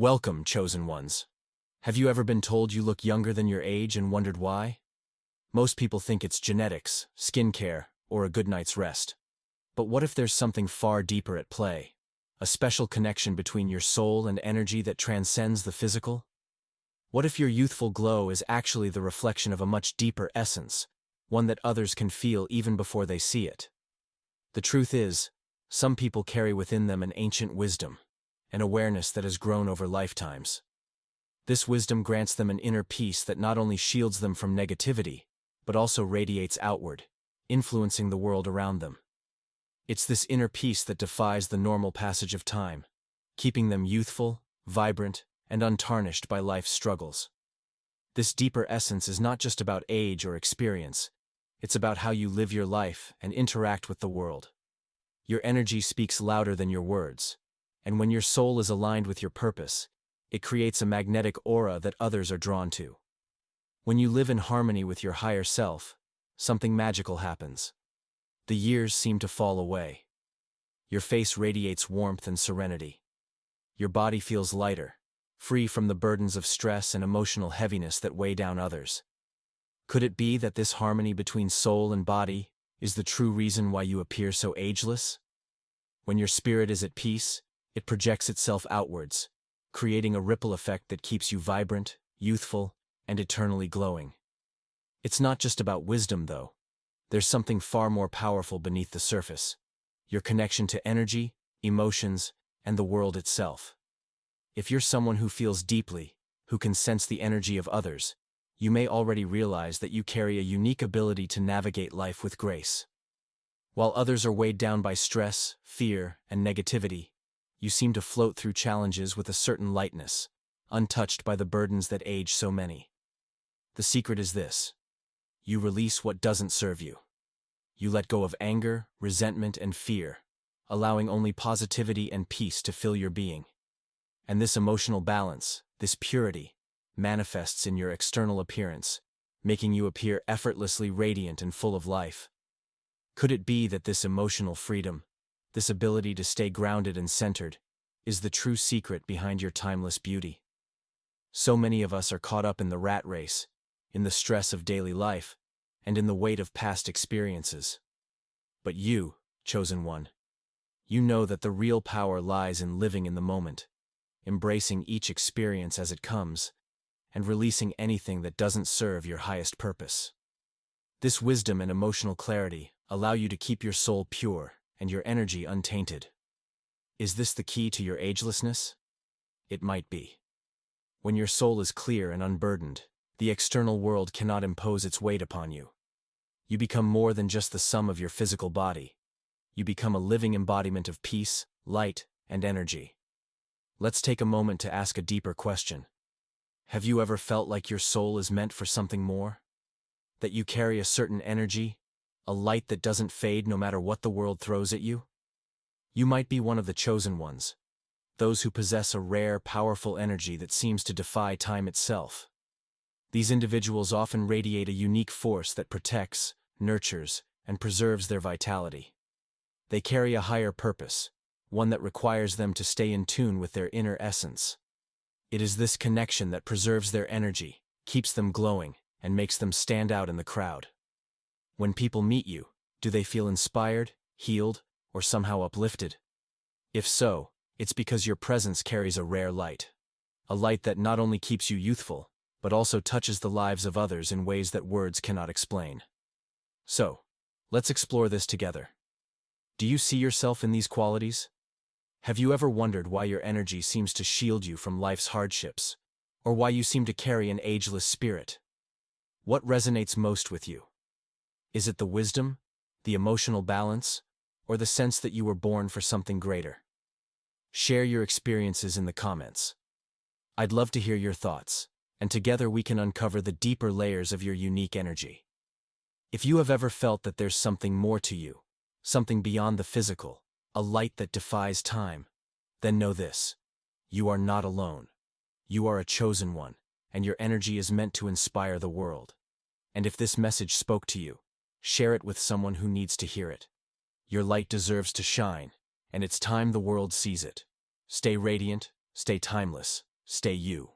Welcome, chosen ones. Have you ever been told you look younger than your age and wondered why? Most people think it's genetics, skincare, or a good night's rest. But what if there's something far deeper at play? A special connection between your soul and energy that transcends the physical? What if your youthful glow is actually the reflection of a much deeper essence, one that others can feel even before they see it? The truth is, some people carry within them an ancient wisdom, an awareness that has grown over lifetimes. This wisdom grants them an inner peace that not only shields them from negativity, but also radiates outward, influencing the world around them. It's this inner peace that defies the normal passage of time, keeping them youthful, vibrant, and untarnished by life's struggles. This deeper essence is not just about age or experience, it's about how you live your life and interact with the world. Your energy speaks louder than your words, and when your soul is aligned with your purpose, it creates a magnetic aura that others are drawn to. When you live in harmony with your higher self, something magical happens. The years seem to fall away. Your face radiates warmth and serenity. Your body feels lighter, free from the burdens of stress and emotional heaviness that weigh down others. Could it be that this harmony between soul and body is the true reason why you appear so ageless? When your spirit is at peace, it projects itself outwards, creating a ripple effect that keeps you vibrant, youthful, and eternally glowing. It's not just about wisdom, though. There's something far more powerful beneath the surface: your connection to energy, emotions, and the world itself. If you're someone who feels deeply, who can sense the energy of others, you may already realize that you carry a unique ability to navigate life with grace. While others are weighed down by stress, fear, and negativity, you seem to float through challenges with a certain lightness, untouched by the burdens that age so many. The secret is this: you release what doesn't serve you. You let go of anger, resentment, and fear, allowing only positivity and peace to fill your being. And this emotional balance, this purity, manifests in your external appearance, making you appear effortlessly radiant and full of life. Could it be that this emotional freedom, this ability to stay grounded and centered, is the true secret behind your timeless beauty? So many of us are caught up in the rat race, in the stress of daily life, and in the weight of past experiences. But you, chosen one, you know that the real power lies in living in the moment, embracing each experience as it comes, and releasing anything that doesn't serve your highest purpose. This wisdom and emotional clarity allow you to keep your soul pure and your energy untainted. Is this the key to your agelessness? It might be. When your soul is clear and unburdened, the external world cannot impose its weight upon you. You become more than just the sum of your physical body. You become a living embodiment of peace, light, and energy. Let's take a moment to ask a deeper question. Have you ever felt like your soul is meant for something more? That you carry a certain energy, a light that doesn't fade no matter what the world throws at you? You might be one of the chosen ones, those who possess a rare, powerful energy that seems to defy time itself. These individuals often radiate a unique force that protects, nurtures, and preserves their vitality. They carry a higher purpose, one that requires them to stay in tune with their inner essence. It is this connection that preserves their energy, keeps them glowing, and makes them stand out in the crowd. When people meet you, do they feel inspired, healed, or somehow uplifted? If so, it's because your presence carries a rare light. A light that not only keeps you youthful, but also touches the lives of others in ways that words cannot explain. So, let's explore this together. Do you see yourself in these qualities? Have you ever wondered why your energy seems to shield you from life's hardships, or why you seem to carry an ageless spirit? What resonates most with you? Is it the wisdom, the emotional balance, or the sense that you were born for something greater? Share your experiences in the comments. I'd love to hear your thoughts, and together we can uncover the deeper layers of your unique energy. If you have ever felt that there's something more to you, something beyond the physical, a light that defies time, then know this: you are not alone. You are a chosen one, and your energy is meant to inspire the world. And if this message spoke to you, share it with someone who needs to hear it. Your light deserves to shine, and it's time the world sees it. Stay radiant, stay timeless, stay you.